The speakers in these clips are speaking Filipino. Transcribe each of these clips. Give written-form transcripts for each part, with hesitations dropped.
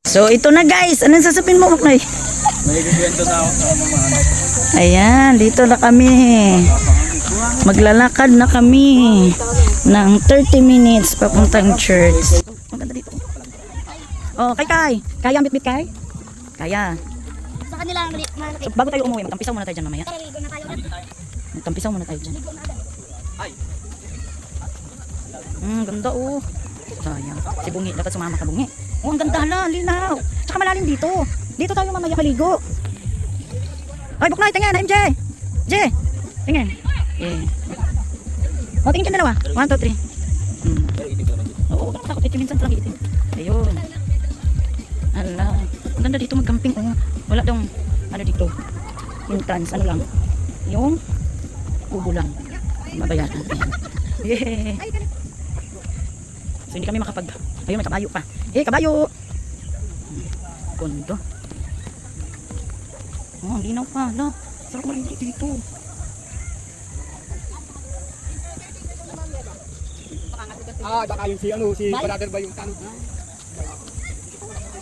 So ito na guys, anong sasabihin mo, Muknoy? May kikwento na ako sa mga ano. Ayan, dito na kami. Maglalakad na kami ng 30 minutes papuntang church. Maganda dito. Oh, kay. Kaya ang bitbit kay? Kaya. Sa kanila ang malaki. So, bago tayo umuwi, magtampisaw muna tayo dyan mamaya. Tara, ligo na tayo. Magtampisaw muna tayo dyan. Ganda oh. Sayang. Si Bungi, dapat sumama ka Bungi. Oh, ang ganda hala, linaw. Tsaka malalim dito. Dito tayo mamaya maligo. Ay, Buknoy, tingin, MJ. J. Tingin. Oh, tingin ka dalawa. 1, 2, 3. Oo, takot. Ito minsan lang itin. Ayun. Hala. Ang ganda dito mag-camping. Oh. Wala dong, ano dito. Entrance, ano lang. Yung kubo lang. Mabayaran. Yeah. So hindi kami makapag... Ayun, may kabayo pa. Kabayo! Gondo. Oh, ang linaw pa. Hala. Sarap maligo dito. Baka yung si brother ba yung tanong?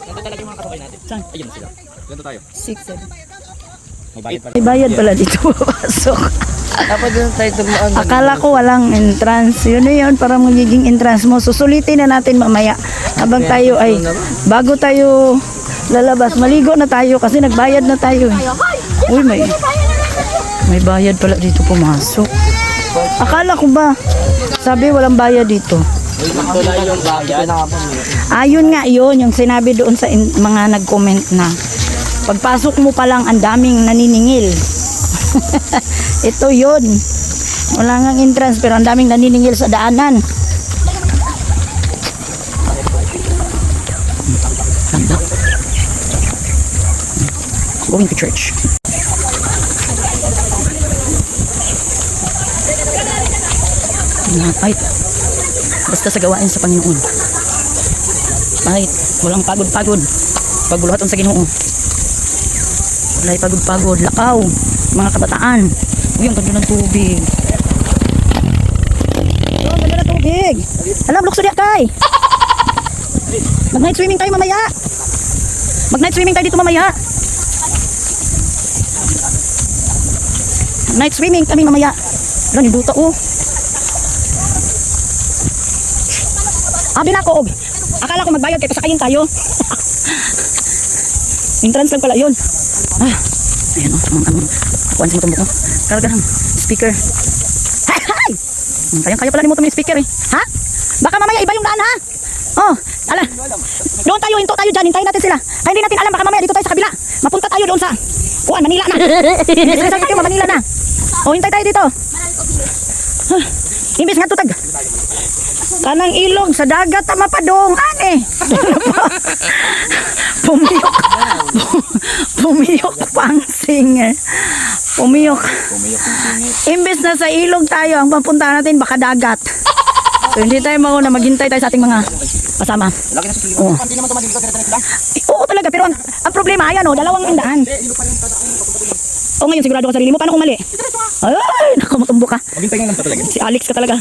Ganda talaga yung mga kasabay natin. Saan? Ayun sila. Ganda tayo. 6, 7. May bayad pa. May bayad pala dito papasok. Dapat doon tayo dumaan. Akala ko walang entrance. Yun na yun, parang magiging entrance mo. Susulitin na natin mamaya. Habang tayo ay, bago tayo lalabas, maligo na tayo kasi nagbayad na tayo. Uy, may bayad pala dito pumasok. Akala ko ba, sabi walang bayad dito. Ayun nga yun, yung sinabi doon sa mga nag-comment na pagpasok mo pa lang ang daming naniningil. Ito yun. Wala nga entrance pero ang daming naniningil sa daanan. Ganda. Going to church. Kahit basta sa gawain sa Panginoon. Kahit walang pagod-pagod. Pagbuluhaton sa Ginoo. Walay pagod-pagod. Lakaw. Mga kabataan. Uy, ang ganda ng tubig. Oh, ang ganda ng tubig. Alam, lukso diya kay. Mag-night swimming tayo mamaya. Mag-night swimming tayo dito mamaya. Night swimming kami mamaya. Alam, yung duta oh. Abi na ako, akala ko magbayad kayo, pasakayin tayo. Entrance lang pala yun. Ayan o, kuhaan sa motor mo. Karga ng speaker. Hay! Kaya pala ni motor mo yung speaker eh. Ha? Baka mamaya iba yung daan ha? Oh, ala. Doon tayo, hinto tayo dyan, hintayin natin sila. Ay, hindi natin alam, baka mamaya dito tayo sa kabila. Mapunta tayo doon sa kuhaan, Manila na. Imbis na sa Manila na. Oh, hintay tayo dito. Imbis nga tutag. Kanang ilog sa dagat tama pa dong ane. Pumiyok pangsing. Pumiyok. Imbes na sa ilog tayo ang papunta natin baka dagat. So hindi tayo mauna, maghintay tayo sa ating mga kasama. Oo. Oo talaga pero ang problema ayan oh, dalawang indaan. O ngayon sigurado ka sarili mo, paano kung mali? Ay, naku, matumbo ka. Maghintay nga lang talaga. Si Alex ka talaga.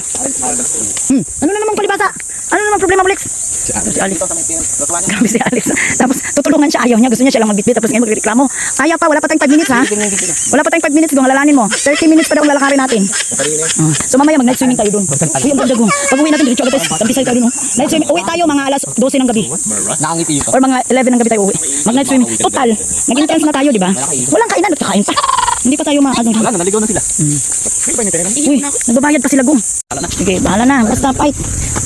Ano na namang palibasa? Ano na namang problema mo, Alex? Si Alex. Grabe si Alex. Tapos tutulungan siya, ayaw niya. Gusto niya siya lang magbitbit. Tapos ngayon magreklamo. Kaya pa, wala pa tayong 5 minutes ha? Wala pa tayong 5 minutes doon, halalanin mo. 30 minutes pa daw lalakarin natin. So mamaya mag-night swimming tayo doon. Uy, ang ganda doon. Pag uwi natin, diretso agad tayo. Tampisay tayo doon. Night swimming. Uwi tayo mga alas 12 ng gabi. Nakangiti yun. Or mga 11 ng gabi tayo uwi. Mag-night swimming. Total, nag-entrance na tayo, di ba? Walang kainan at kakain pa. Hindi pa tayo maano. Wala na, naligaw na sila. Uy, nagbabayad pa sila gum. Sige, bahala na. Basta fight.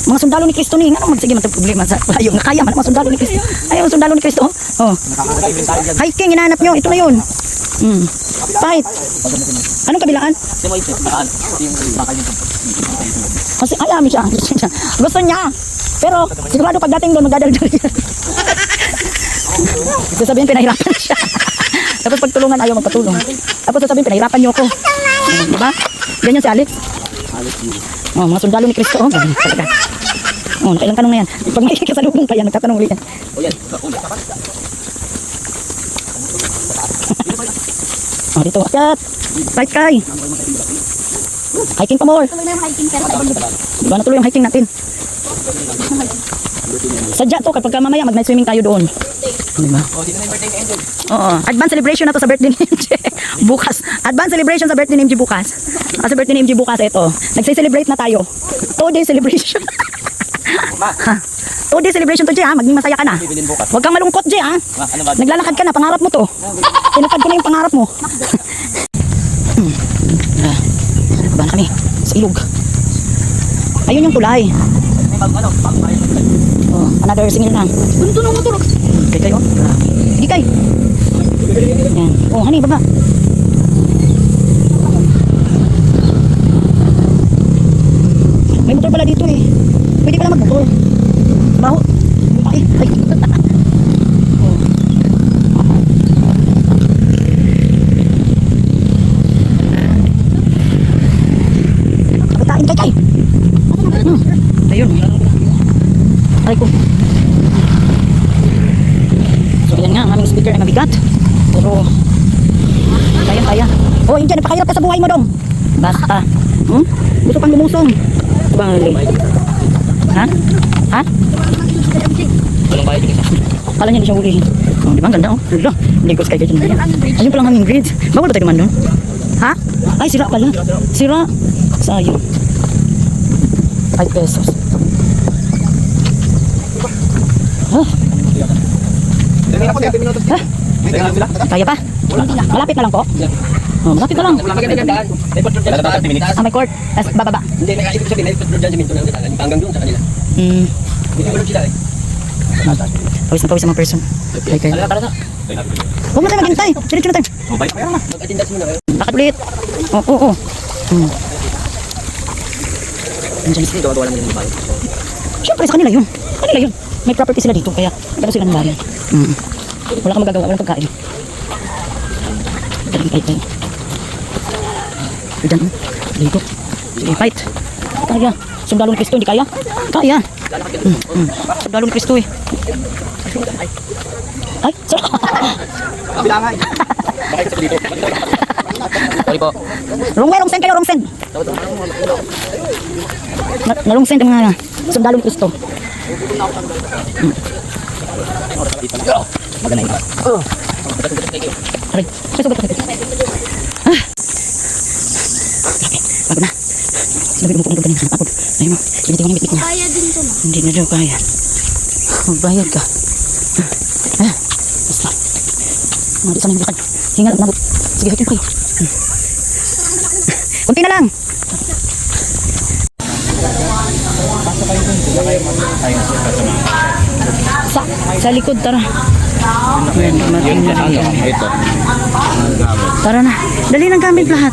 Mga sundalo ni Kristo ni. Ano sige, problema sa ayaw na kaya man mga sundalo ni Kristo. Ayaw mga sundalo ni Kristo. Oh. Hiking, hinahanap nyo. Ito na yun. Fight. Anong kabilaan? Kasi ayaw siya. Gusto niya. Pero sigurado pagdating doon, magdadaldal yan. Sasabihin, pinahirapan siya. Tapos pagtulungan, ayaw magpatulong. Tapos sasabihin, pinahirapan niyo ako. Diba? Ganyan si Alex. Oh, mga sundalo ni Kristo. Oh, ganyan talaga. Oh, nakailang tanong na yan. Pag may kasalubong pa yan, nagtatanong ulit yan. Oh, dito. Akyat. Fight kay. Hiking pa more. Tuloy na yung hiking pero Diba natuloy yung hiking natin? Sadya to kapag mamaya mag-night swimming tayo doon. Diba? Oh, dito na yung birthday ni Angel. Oo. Advance celebration na to sa birthday ni MJ. Bukas. Advance celebration sa birthday ni MJ bukas. Sa birthday ni MJ bukas ito. Nagse-celebrate na tayo. 2-day celebration. Ma, 2-day celebration to, Jay, ha? Maging masaya ka na. bibilin bukas. Huwag kang malungkot, Jay, ha? Ma, ano ba? Naglalakad ka na, pangarap mo to. Tinatad ko na yung pangarap mo. Ba na kami? Sa ilog. Ayun yung tulay. Oh, another singil lang. Bunto ng motor. Okay kayo? Sige kay. Yan. Oh, honey, baba. May motor pala dito eh. Pwede pala magmotor. Baho. Ay, ay. Oh. Kapitain kay. Ayun. Aray ko. So yan nga, ang aming speaker ay mabigat. Pero kaya. Oh, India, napakahirap ka sa buhay mo dong. Basta. Gusto pang lumusong. Bali. Ha? Ha? Walang bayad yung isa. Kala niya hindi siya hulihin. Oh, di ba? Ang ganda oh. Lalo. Ligos kayo dyan. Ayun palang aming bridge. Bawal ba tayo naman doon? Ha? Ay, sira pala. Sira. Sayang. 5 pesos. Oh, Dali na po, 10 minutos. ha? May tingnan sila. Kaya pa? Malapit na lang po. Oh, malapit na lang. Magandang may pagod dyan sa taas. Ah, may court. Tapos bababa. Hindi, may ibig sabihin, may pagod dyan sa minto ng detalan. Hanggang doon sa kanila. Hindi mo sila eh. Pawis na pawis ang mga person. Okay, okay. Tara na. Huwag mo tayo maghintay. Diretso na tayo. Oh, bye. Mag-attendas muna kayo. Lakad ulit. Oo. Nandiyan sila. Gawa-gawa lang yung bayo. Siyempre sa kanila yun. May property sila dito kaya pero sila ng bayan. Wala kang magagawa, walang pagkain. Daling kayo. Diyan. Dito. Sige, fight. Kaya. Sundalo ni Cristo, hindi kaya? Kaya. Sundalo ni Cristo eh. Ay, sarap. Kabilangan. Bakit sa dito? Sorry po. Wrong send kayo, wrong send. Wrong send ang mga sundalo ni Cristo. Maganda yun. Aray, may sugat ako. Pagod na. Sinabi mo kung ano ganyan. Pagod. Ayun mo, binitin ko ng bitbit niya. Kaya din to. Hindi na daw kaya. Magbayad ka. Basta. Hindi sana yung lakad. Hingal at nabot. Sige, hakin kayo. Kunti na lang. Sa likod, tara. Ayan, Ito. tara na. Dali ng gamit lahat.